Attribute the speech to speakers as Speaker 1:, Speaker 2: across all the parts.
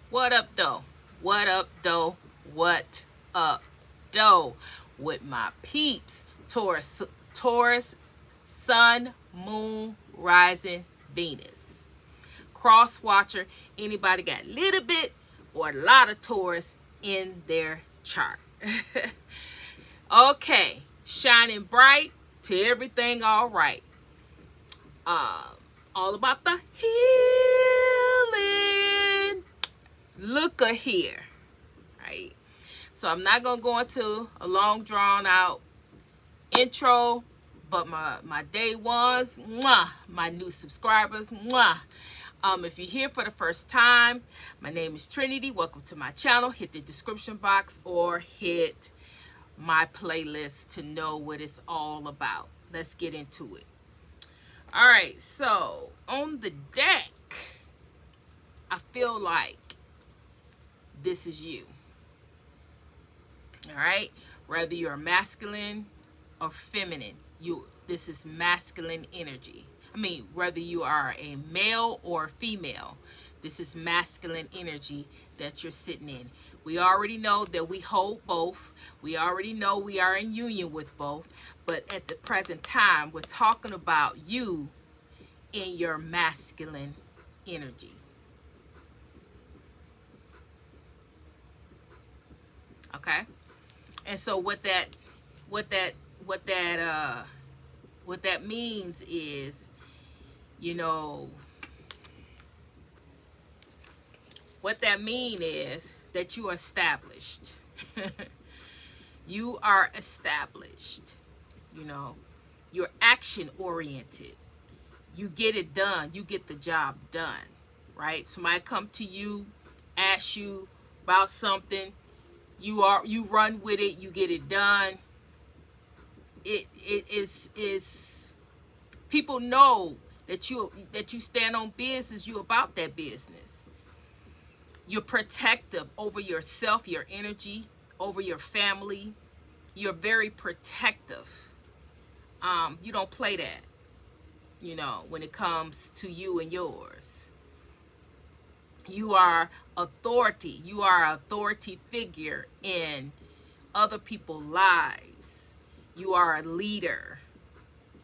Speaker 1: What up, though? What up, though? What up, though? With my peeps, Taurus, Sun, Moon, Rising, Venus. Cross watcher, anybody got a little bit or a lot of Taurus in their chart. Okay, shining bright to everything all right. Uh, all about the healing. Look a here, right? So I'm not gonna go into a long drawn out intro, but my day ones, mwah, my new subscribers, mwah. If you're here for the first time, my name is Trinity. Welcome to my channel. Hit the description box or hit my playlist to know what it's all about. Let's get into it. All right, so on the deck, I feel like this is you. All right, whether you're masculine or feminine, this is masculine energy. I mean, whether you are a male or female, this is masculine energy that you're sitting in. We already know that we hold both. We already know we are in union with both. But at the present time, we're talking about you in your masculine energy. Okay? And so what that what that what that means is, you know, what that mean is that you are established. You are established. You know, you're action oriented. You get it done. You get the job done, right? Somebody come to you, ask you about something, you run with it, you get it done. It is people know that you stand on business, you about that business. You're protective over yourself, your energy, over your family. You're very protective. You don't play that, when it comes to you and yours. You are authority. You are an authority figure in other people's lives. You are a leader.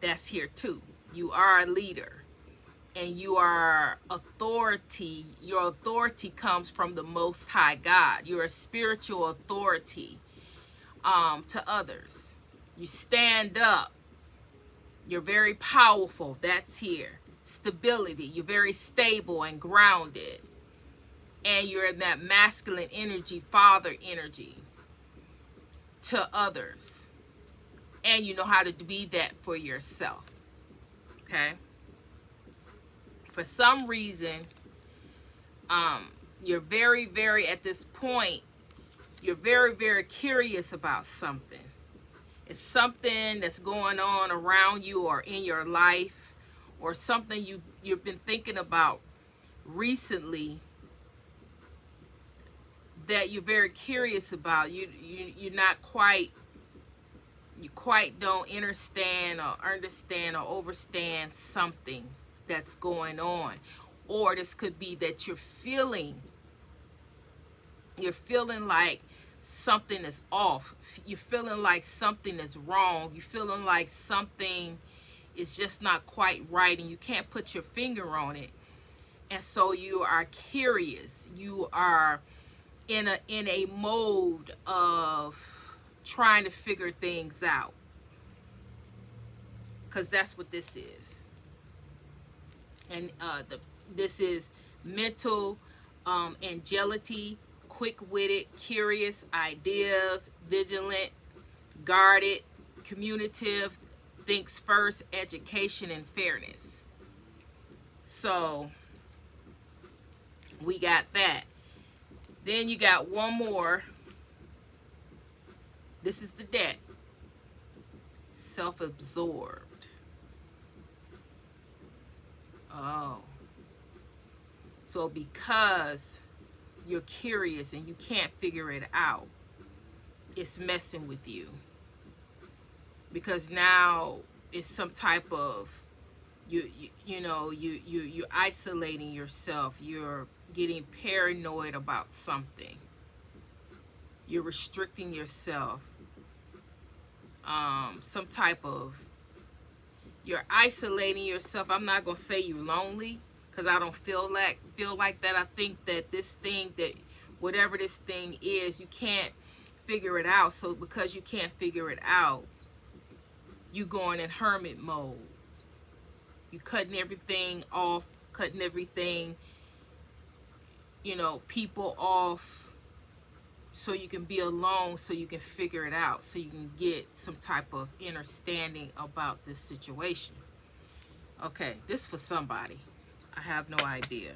Speaker 1: That's here too. You are a leader. And you are authority. Your authority comes from the Most High God. You're a spiritual authority to others. You stand up. You're very powerful. That's here. Stability. You're very stable and grounded. And you're in that masculine energy, father energy to others. And you know how to be that for yourself. Okay? For some reason, you're very, very, at this point, you're very, very curious about something. It's something that's going on around you or in your life, or something you've been thinking about recently that you're very curious about. You're not quite, you quite don't understand or overstand something that's going on. Or this could be that you're feeling like something is off. You're feeling like something is wrong. You're feeling like something is just not quite right, and you can't put your finger on it. And so you are curious. You are in a mode of trying to figure things out, because that's what this is. And this is mental agility, quick-witted, curious, ideas, vigilant, guarded, communicative, thinks first, education, and fairness. So we got that. Then you got one more. This is the deck. Self-absorbed. Oh. So because you're curious and you can't figure it out, it's messing with you. Because now it's some type of, you're isolating yourself. You're getting paranoid about something. You're restricting yourself. Some type of, you're isolating yourself. I'm not gonna say you're lonely, because I don't feel like that. I think that this thing, that whatever this thing is, you can't figure it out. So because you can't figure it out, you going in hermit mode. You cutting everything off, cutting everything, people off, so you can be alone, so you can figure it out, so you can get some type of understanding about this situation. Okay, this for somebody. I have no idea.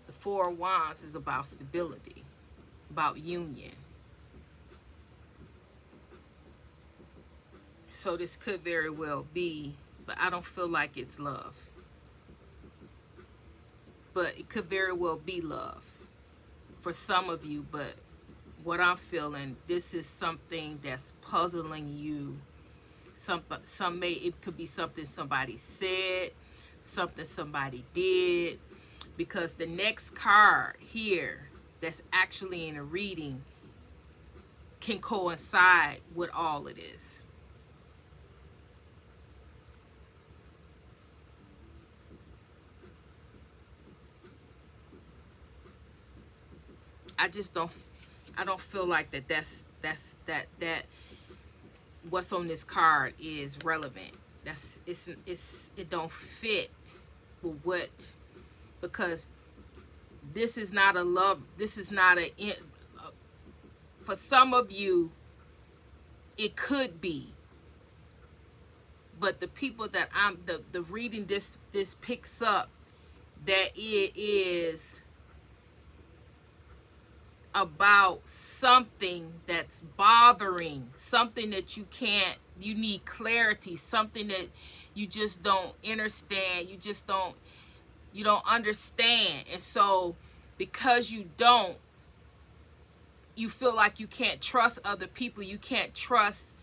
Speaker 1: The Four of Wands is about stability, about union. So this could very well be, but I don't feel like it's love. But it could very well be love for some of you. But what I'm feeling, this is something that's puzzling you. It could be something somebody said, something somebody did, because the next card here that's actually in a reading can coincide with all of this. I don't feel like that what's on this card is relevant. It don't fit with what, because this is not a love, this is not for some of you it could be, but the people that the reading this picks up, that it is about something that's bothering, something that you need clarity, something that you just don't understand, you don't understand. And so because you don't, you feel like you can't trust other people, you can't trust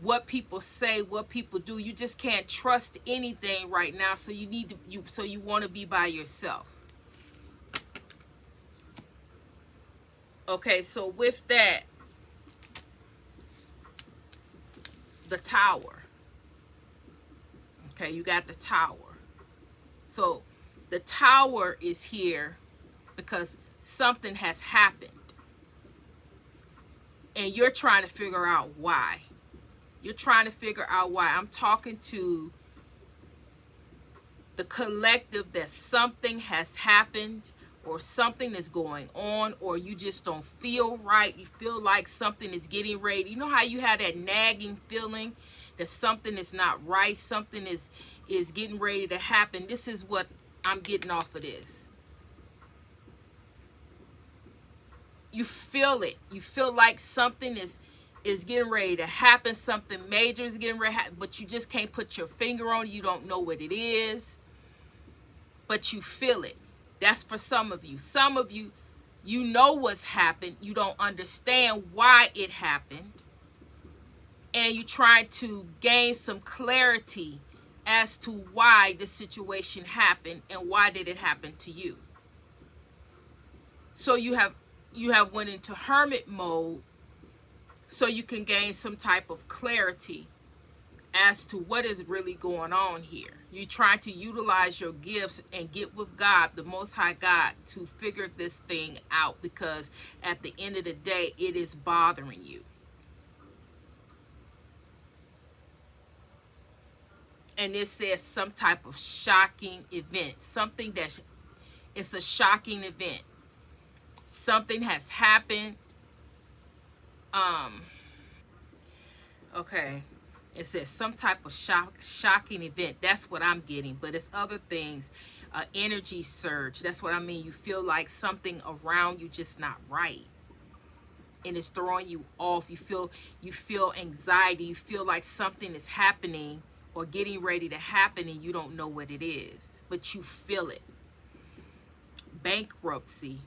Speaker 1: what people say, what people do, you just can't trust anything right now. So you want to be by yourself. Okay, so with that, the Tower. Okay, you got the Tower. So the Tower is here because something has happened. And you're trying to figure out why. You're trying to figure out why. I'm talking to the collective, that something has happened, or something is going on, or you just don't feel right. You feel like something is getting ready. You know how you have that nagging feeling that something is not right, something is getting ready to happen. This is what I'm getting off of this. You feel it. You feel like something is getting ready to happen, something major is getting ready to happen, but you just can't put your finger on it. You don't know what it is, but you feel it. That's for some of you. Some of you, you know what's happened. You don't understand why it happened. And you try to gain some clarity as to why the situation happened and why did it happen to you. So you have went into hermit mode so you can gain some type of clarity as to what is really going on here. You try to utilize your gifts and get with God, the Most High God, to figure this thing out, because at the end of the day, it is bothering you. And it says some type of shocking event, something that it's a shocking event. Something has happened. Okay. It says some type of shocking event. That's what I'm getting. But it's other things. Energy surge. That's what I mean. You feel like something around you just not right. And it's throwing you off. You feel anxiety. You feel like something is happening or getting ready to happen and you don't know what it is. But you feel it. Bankruptcy.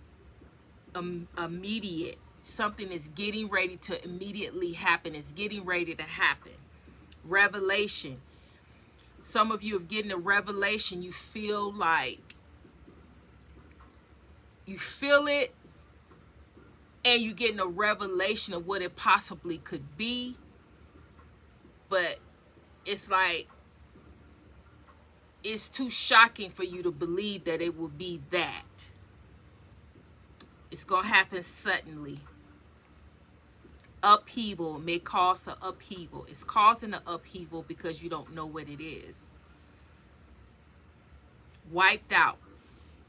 Speaker 1: Immediate. Something is getting ready to immediately happen. It's getting ready to happen. Revelation. Some of you have getting a revelation. You feel like you feel it, and you're getting a revelation of what it possibly could be. But it's like, it's too shocking for you to believe that it will be that. It's going to happen suddenly. Upheaval may cause an upheaval. It's causing an upheaval because you don't know what it is. Wiped out.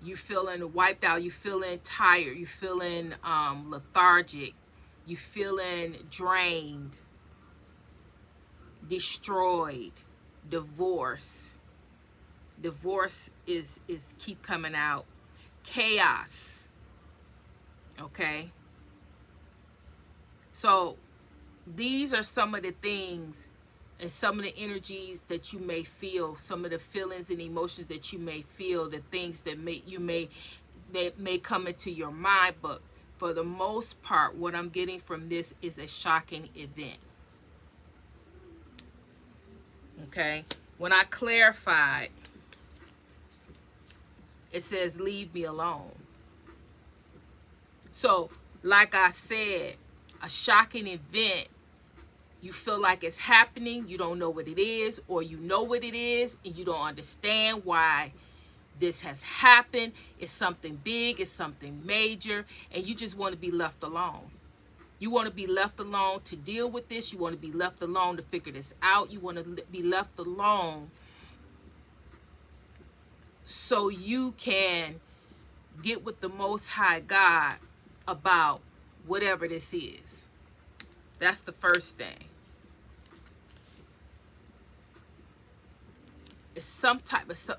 Speaker 1: You feeling wiped out. You feeling tired. You feeling lethargic. You feeling drained, destroyed. Divorce. Divorce is keep coming out. Chaos. Okay. So these are some of the things and some of the energies that you may feel, some of the feelings and emotions that you may feel, the things that may come into your mind. But for the most part, what I'm getting from this is a shocking event. Okay. When I clarified, it says, leave me alone. So, like I said, a shocking event, you feel like it's happening, you don't know what it is, or you know what it is, and you don't understand why this has happened. It's something big, it's something major, and you just want to be left alone. You want to be left alone to deal with this. You want to be left alone to figure this out. You want to be left alone so you can get with the Most High God about whatever this is. That's the first thing. It's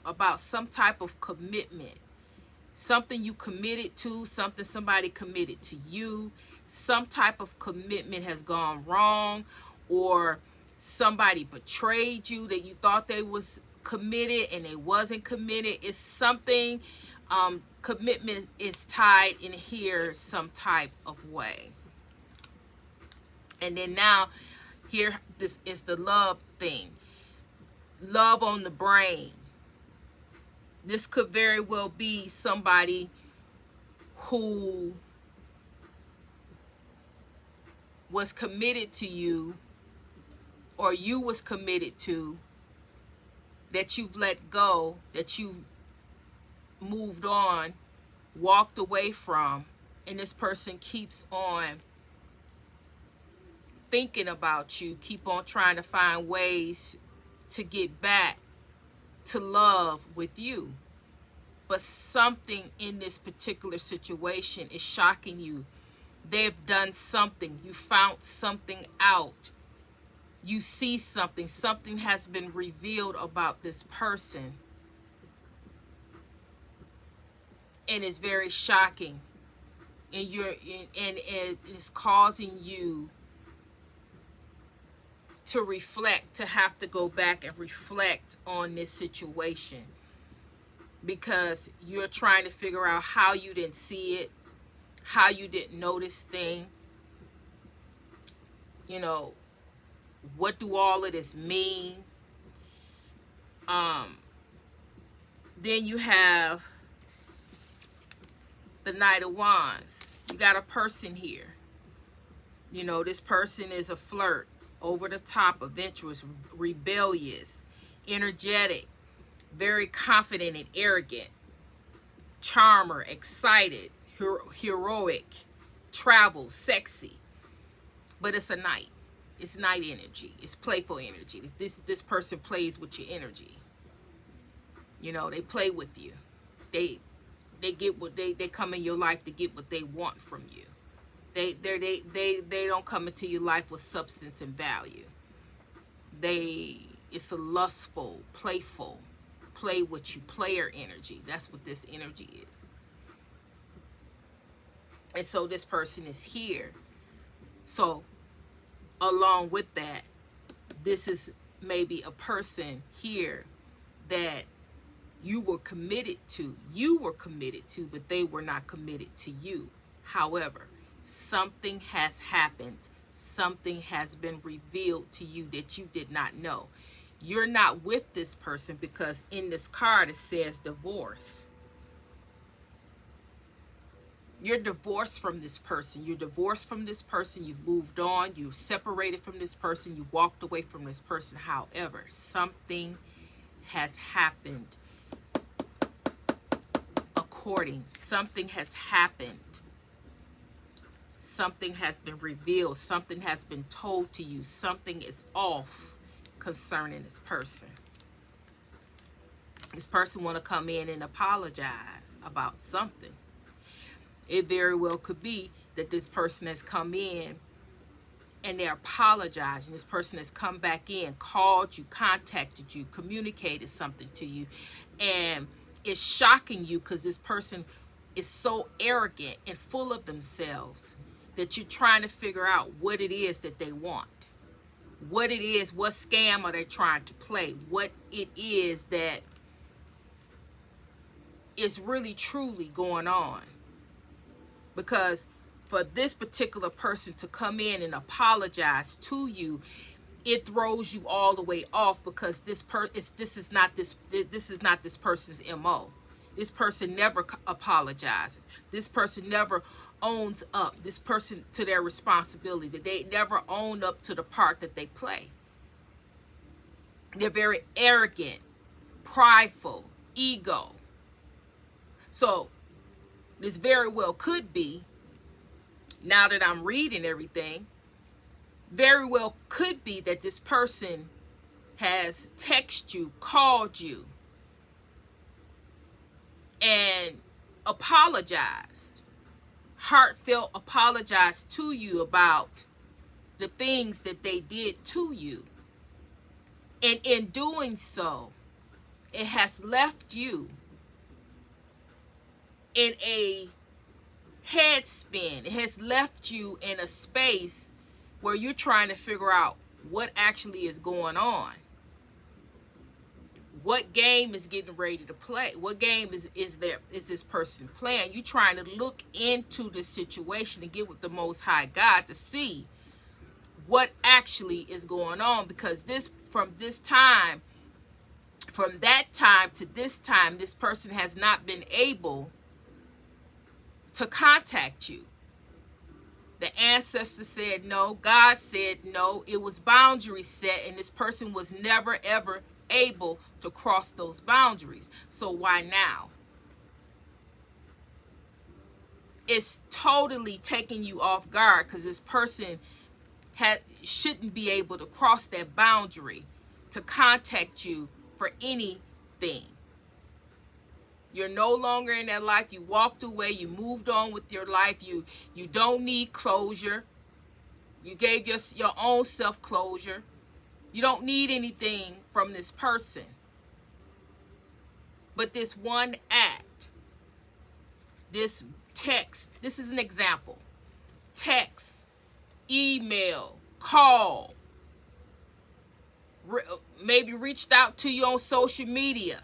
Speaker 1: about some type of commitment. Something you committed to, something somebody committed to you. Some type of commitment has gone wrong, or somebody betrayed you that you thought they was committed and they wasn't committed. It's something, commitment is tied in here some type of way. And then now, here, this is the love thing. Love on the brain. This could very well be somebody who was committed to you, or you was committed to, that you've let go, that you've moved on, walked away from, and this person keeps on thinking about you, keep on trying to find ways to get back to love with you. But something in this particular situation is shocking you. They've done something. You found something out. You see something. Something has been revealed about this person. And it's very shocking. And it is causing you to reflect, to have to go back and reflect on this situation, because you're trying to figure out how you didn't see it, how you didn't know this thing. You know, what do all of this mean? Then you have the Knight of Wands. You got a person here. You know, this person is a flirt, over the top, adventurous, rebellious, energetic, very confident and arrogant, charmer, excited, heroic, travel, sexy. But it's a knight. It's knight energy. It's playful energy. This person plays with your energy. You know, they play with you. They get what they come in your life to get what they want from you. They don't come into your life with substance and value. It's a lustful, playful, play with you, player energy. That's what this energy is. And so this person is here. So along with that, this is maybe a person here that you were committed to. You were committed to, but they were not committed to you. However, something has happened. Something has been revealed to you that you did not know. You're not with this person because in this card it says divorce. You're divorced from this person. You're divorced from this person. You've moved on. You've separated from this person. You walked away from this person. However, something has happened. Something has happened. Something has been revealed. Something has been told to you. Something is off concerning this person. This person want to come in and apologize about something. It very well could be that this person has come in and they're apologizing. This person has come back in, called you, contacted you, communicated something to you, and it's shocking you because this person is so arrogant and full of themselves that you're trying to figure out what it is that they want. What it is, what scam are they trying to play? What it is that is really truly going on. Because for this particular person to come in and apologize to you, it throws you all the way off because this is not this person's MO. This person never apologizes. This person never owns up. This person to their responsibility. That they never own up to the part that they play. They're very arrogant, prideful, ego. So this very well could be, now that I'm reading everything, very well could be that this person has texted you, called you, and apologized, heartfelt apologized to you about the things that they did to you. And in doing so, it has left you in a head spin. It has left you in a space where you're trying to figure out what actually is going on. What game is getting ready to play? What game is this person playing? You're trying to look into the situation and get with the Most High God to see what actually is going on, because from that time to this time, this person has not been able to contact you. The ancestors said no. God said no. It was boundaries set, and this person was never, ever able to cross those boundaries. So why now? It's totally taking you off guard because this person shouldn't be able to cross that boundary to contact you for anything. You're no longer in that life. You walked away. You moved on with your life. You don't need closure. You gave your own self closure. You don't need anything from this person. But this one act, this text, this is an example. Text, email, call, maybe reached out to you on social media.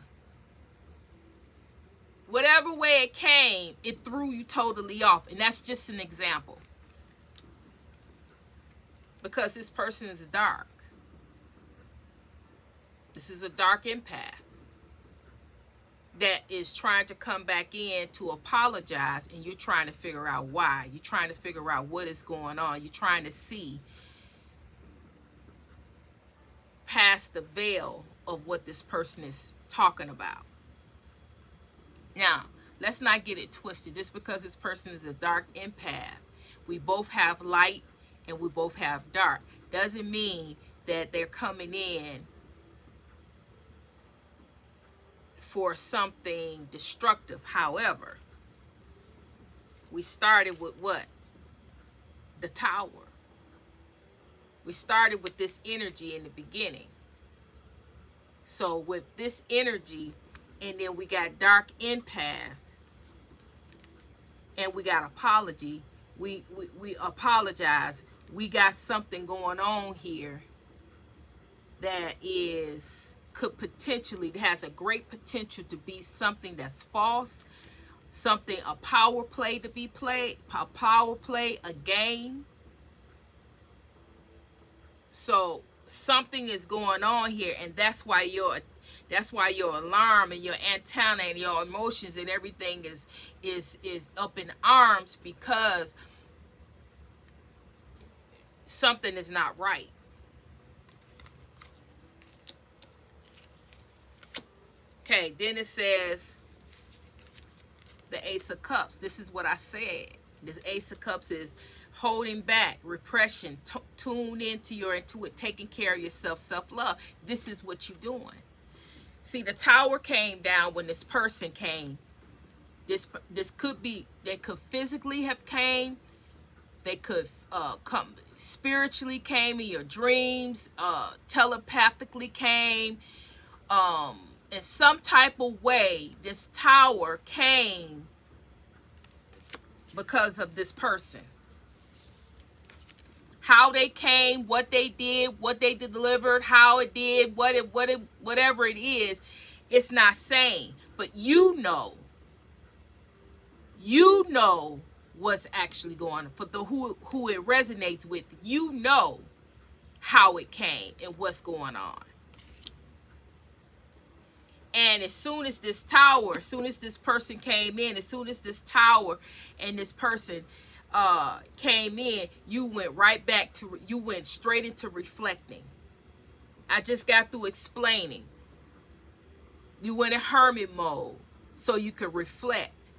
Speaker 1: Whatever way it came, it threw you totally off. And that's just an example. Because this person is dark. This is a dark empath that is trying to come back in to apologize, and you're trying to figure out why. You're trying to figure out what is going on. You're trying to see past the veil of what this person is talking about. Now, let's not get it twisted. Just because this person is a dark empath, we both have light and we both have dark, doesn't mean that they're coming in for something destructive. However, we started with what? The Tower. We started with this energy in the beginning. So with this energy, and then we got dark empath, and we got apology. We apologize. We got something going on here that has a great potential to be something that's false, something, a power play to be played, a game. So Something is going on here, and that's why your alarm and your antenna and your emotions and everything is up in arms, because something is not right. Okay, then it says the Ace of Cups. This is what I said. This Ace of Cups is holding back, repression, tune into your intuition, taking care of yourself, self-love. This is what you're doing. See, the Tower came down when this person came. This could be, they could physically have came. They could come spiritually, came in your dreams, telepathically came. In some type of way, this Tower came because of this person. How they came, what they did, what they delivered, how it did, whatever it is, it's not saying. But you know what's actually going on. For the who it resonates with, you know how it came and what's going on. And as soon as this Tower, as soon as this person came in, as soon as this Tower and this person came in, you went straight into reflecting. I just got through explaining. You went in hermit mode so you could reflect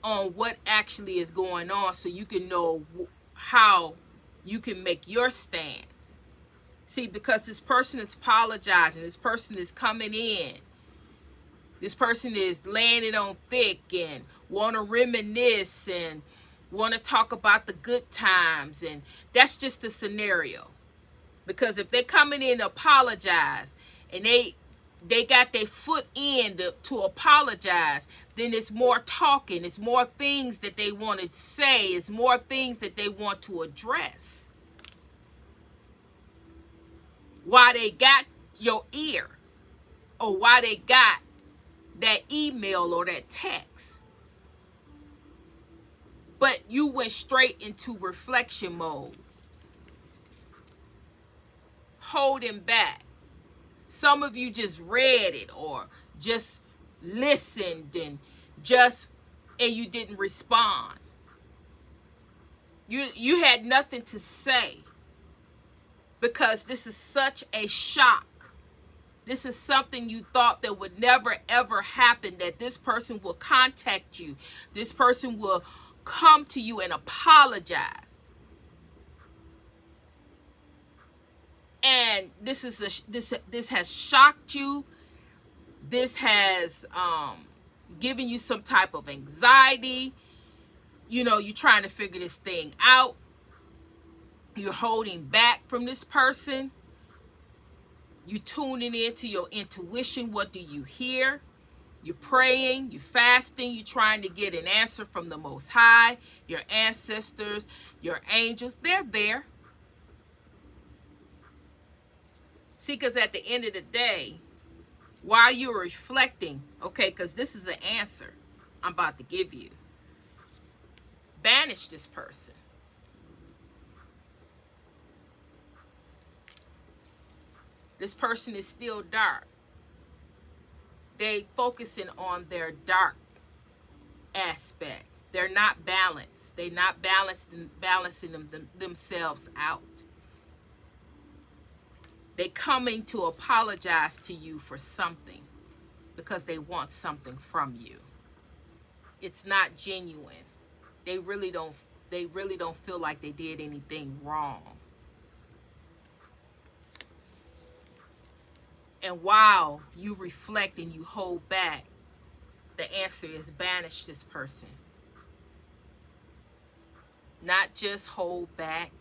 Speaker 1: on what actually is going on, so you can know how you can make your stance. See, because this person is apologizing, this person is coming in, this person is laying it on thick and want to reminisce and want to talk about the good times, and that's just the scenario. Because if they're coming in to apologize and they got their foot in to apologize, then it's more talking, it's more things that they want to say, it's more things that they want to address. Why they got your ear, or why they got that email or that text. But you went straight into reflection mode, holding back. Some of you just read it or just listened and you didn't respond. You had nothing to say, because this is such a shock. This is something you thought that would never ever happen, that this person will contact you. This person will come to you and apologize. And this has shocked you. This has given you some type of anxiety. You're trying to figure this thing out. You're holding back from this person. You tuning into your intuition. What do you hear? You're praying, you're fasting, you're trying to get an answer from the Most High, your ancestors, your angels. They're there. See, because at the end of the day, while you're reflecting, okay, because this is an answer I'm about to give you. Banish this person. This person is still dark. They focusing on their dark aspect. They're not balanced. They're not balancing themselves out. They coming to apologize to you for something because they want something from you. It's not genuine. They really don't feel like they did anything wrong. And while you reflect and you hold back, the answer is banish this person. Not just hold back,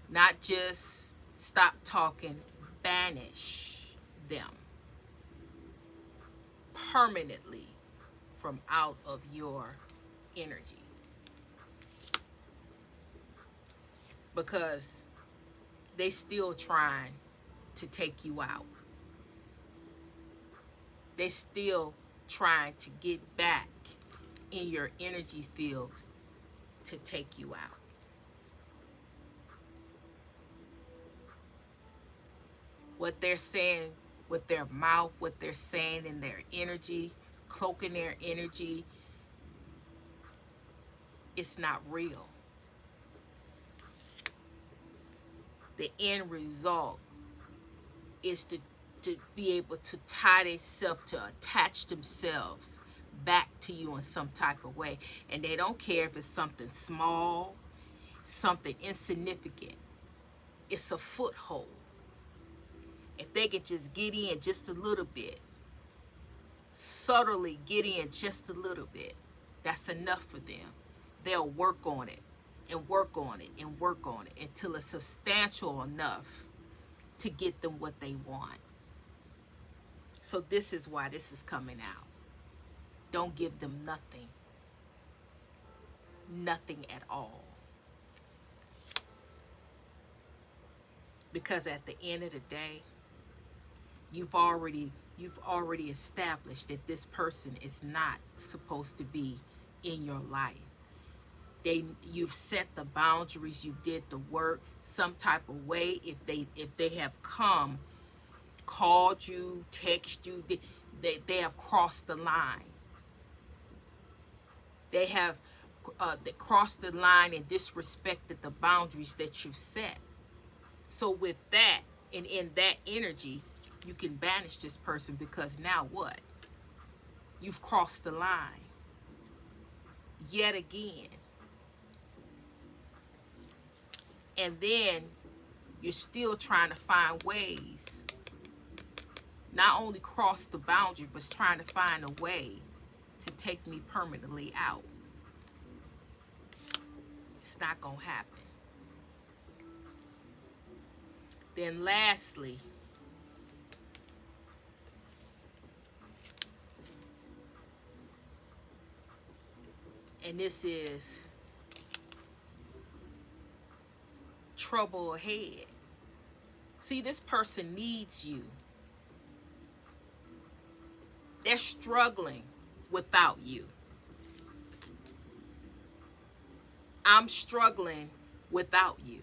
Speaker 1: not just stop talking, banish them permanently from out of your energy. Because they still trying to take you out. They still trying to get back in your energy field to take you out. What they're saying with their mouth, what they're saying in their energy, cloaking their energy, it's not real. The end result is to be able to tie themselves, to attach themselves back to you in some type of way. And they don't care if it's something small, something insignificant. It's a foothold. If they could just get in just a little bit, subtly get in just a little bit, that's enough for them. They'll work on it and work on it and work on it until it's substantial enough to get them what they want. So this is why this is coming out. Don't give them nothing. Nothing at all. Because at the end of the day, you've already established that this person is not supposed to be in your life. You've set the boundaries, you did the work some type of way. If they have come, called you, text you, they have crossed the line. They have they crossed the line and disrespected the boundaries that you've set. So with that, and in that energy, you can banish this person, because now what? You've crossed the line yet again. And then you're still trying to find ways, not only cross the boundary, but trying to find a way to take me permanently out. It's not going to happen. Then lastly, and this is trouble ahead. See, this person needs you. They're struggling without you. I'm struggling without you.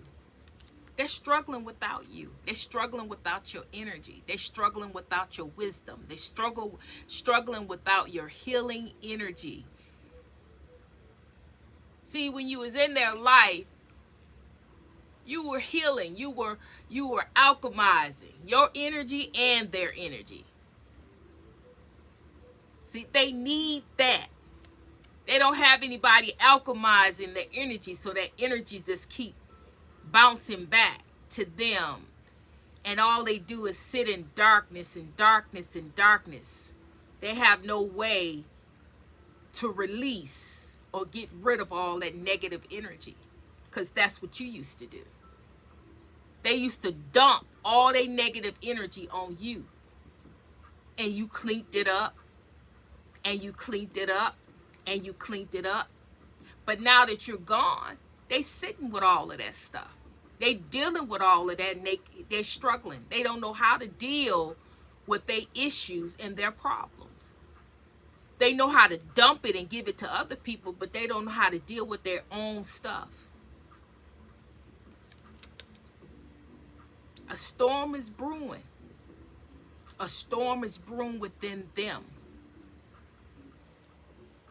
Speaker 1: They're struggling without you. They're struggling without your energy. They're struggling without your wisdom. They're struggling without your healing energy. See, when you was in their life, you were healing. You were alchemizing your energy and their energy. See, they need that. They don't have anybody alchemizing their energy, so that energy just keep bouncing back to them. And all they do is sit in darkness and darkness and darkness. They have no way to release or get rid of all that negative energy, because that's what you used to do. They used to dump all their negative energy on you, and you cleaned it up, and you cleaned it up, and you cleaned it up. But now that you're gone, they sitting with all of that stuff. They dealing with all of that, and they're struggling. They don't know how to deal with their issues and their problems. They know how to dump it and give it to other people, but they don't know how to deal with their own stuff. A storm is brewing. A storm is brewing within them.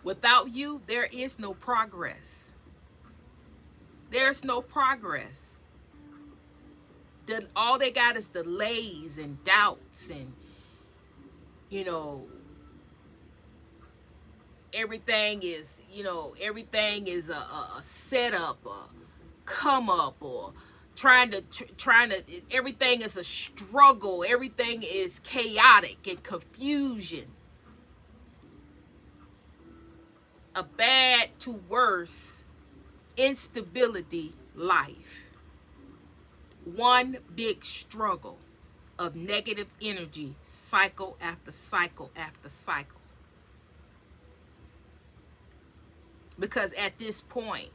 Speaker 1: Without you, there is no progress. There's no progress. All they got is delays and doubts, and everything is a setup, a come up, or trying to everything is a struggle. Everything is chaotic and confusion. A bad to worse instability life. One big struggle of negative energy, cycle after cycle after cycle. Because at this point,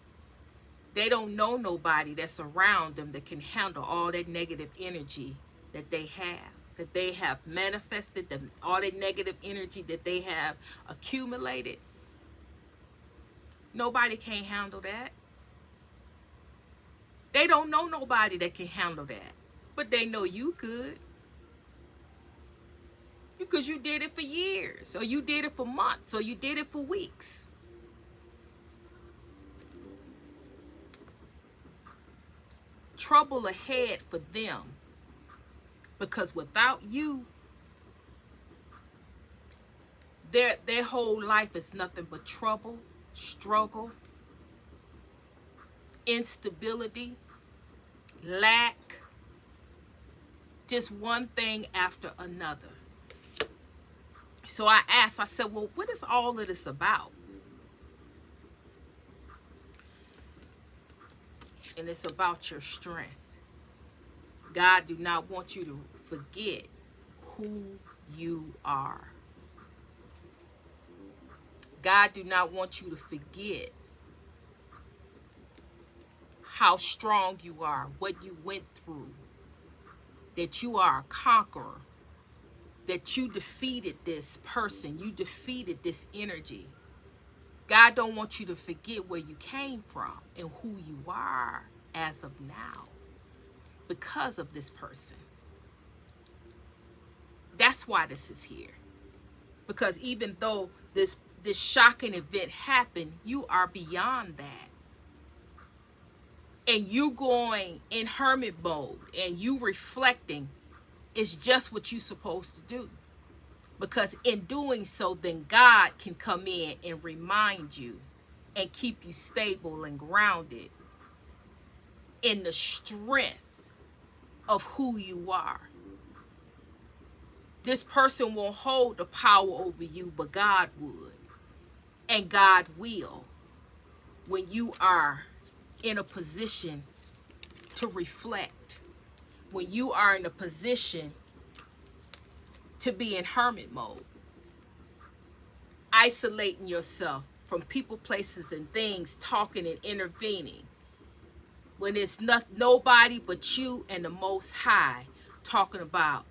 Speaker 1: they don't know nobody that's around them that can handle all that negative energy that they have manifested, all that negative energy that they have accumulated. Nobody can't handle that. They don't know nobody that can handle that. But they know you could. Because you did it for years, or you did it for months, or you did it for weeks. Trouble ahead for them, because without you, their whole life is nothing but trouble, struggle, instability, lack, just one thing after another. So I asked, I said, well, what is all of this about? And it's about your strength. God do not want you to forget who you are. God do not want you to forget how strong you are, what you went through, that you are a conqueror, that you defeated this person, you defeated this energy. God don't want you to forget where you came from and who you are as of now because of this person. That's why this is here. Because even though this shocking event happened, you are beyond that. And you going in hermit mode and you reflecting is just what you're supposed to do. Because in doing so, then God can come in and remind you and keep you stable and grounded in the strength of who you are. This person won't hold the power over you, but God would. And God will, when you are in a position to reflect, when you are in a position to be in hermit mode, isolating yourself from people, places, and things, talking and intervening, when it's nobody but you and the Most High talking about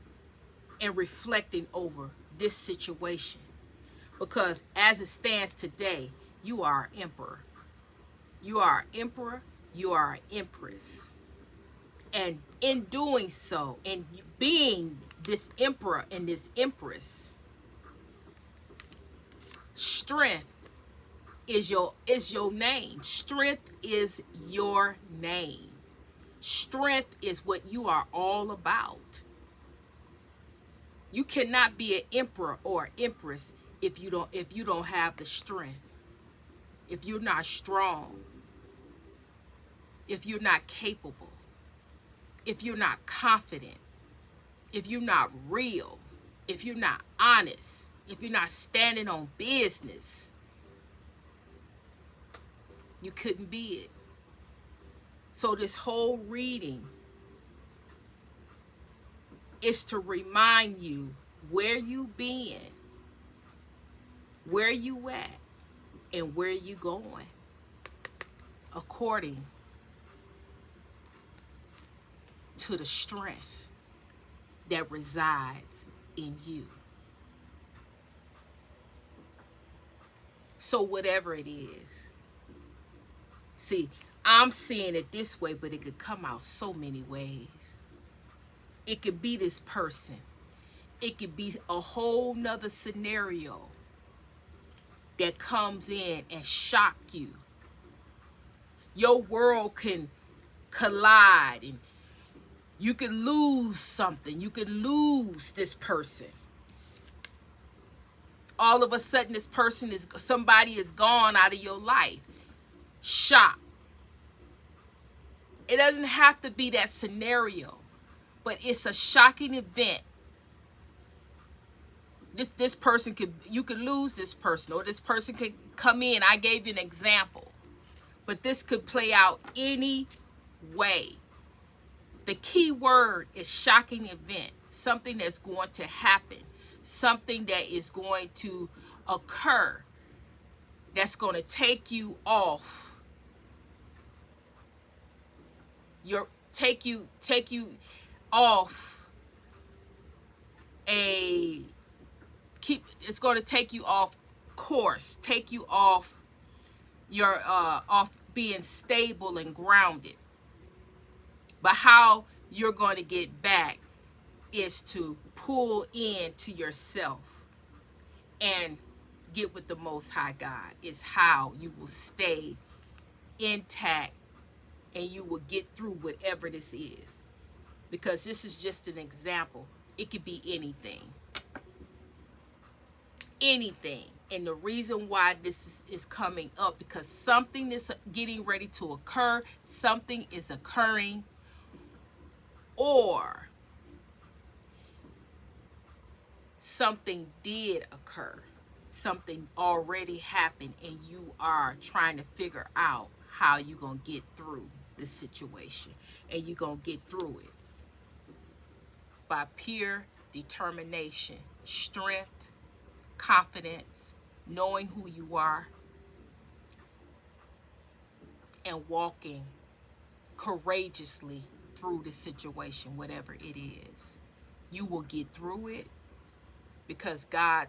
Speaker 1: and reflecting over this situation. Because as it stands today, you are an emperor. You are an emperor. You are an empress. And in doing so, and being this emperor and this empress, strength is your name. Strength is your name. Strength is what you are all about. You cannot be an emperor or empress if you don't have the strength. If you're not strong, if you're not capable, if you're not confident, if you're not real, if you're not honest, if you're not standing on business, you couldn't be it. So this whole reading is to remind you where you been, where you at, and where you going, according to the strength that resides in you. So whatever it is, see, I'm seeing it this way, but it could come out so many ways. It could be this person. It could be a whole nother scenario that comes in and shock you. Your world can collide and you could lose something. You could lose this person. All of a sudden, somebody is gone out of your life. Shock. It doesn't have to be that scenario, but it's a shocking event. This person you could lose this person, or this person could come in. I gave you an example, but this could play out any way. The key word is shocking event, something that's going to happen, something that is going to occur, that's going to take you off take you off it's going to take you off course, take you off your off being stable and grounded. But how you're going to get back is to pull in to yourself and get with the Most High God is how you will stay intact and you will get through whatever this is. Because this is just an example. It could be anything. Anything. And the reason why this is coming up, because something is getting ready to occur, something is occurring, or something did occur. Something already happened and you are trying to figure out how you're going to get through the situation. And you're going to get through it by pure determination, strength, confidence, knowing who you are, and walking courageously through the situation, whatever it is. You will get through it because God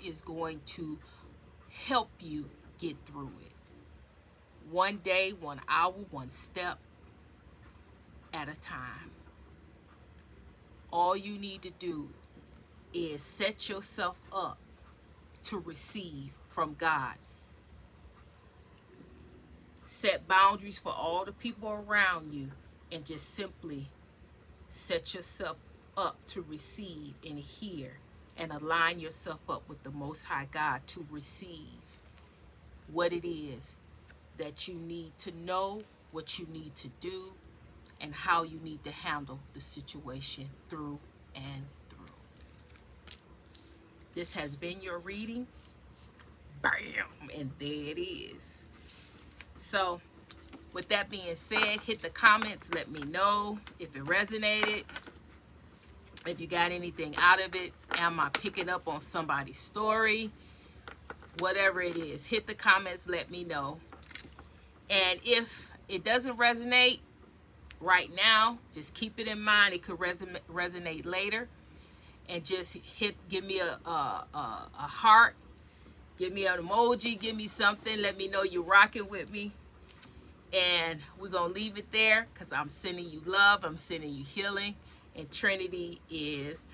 Speaker 1: is going to help you get through it. One day, 1 hour, 1 step at a time. All you need to do is set yourself up to receive from God. Set boundaries for all the people around you and just simply set yourself up to receive and hear and align yourself up with the Most High God to receive what it is that you need to know, what you need to do, and how you need to handle the situation through and through. This has been your reading. Bam! And there it is. So, with that being said, hit the comments. Let me know if it resonated. If you got anything out of it. Am I picking up on somebody's story? Whatever it is, hit the comments. Let me know. And if it doesn't resonate right now, just keep it in mind. It could resonate later. And just give me a heart. Give me an emoji. Give me something. Let me know you're rocking with me. And we're going to leave it there because I'm sending you love. I'm sending you healing. And Trinity is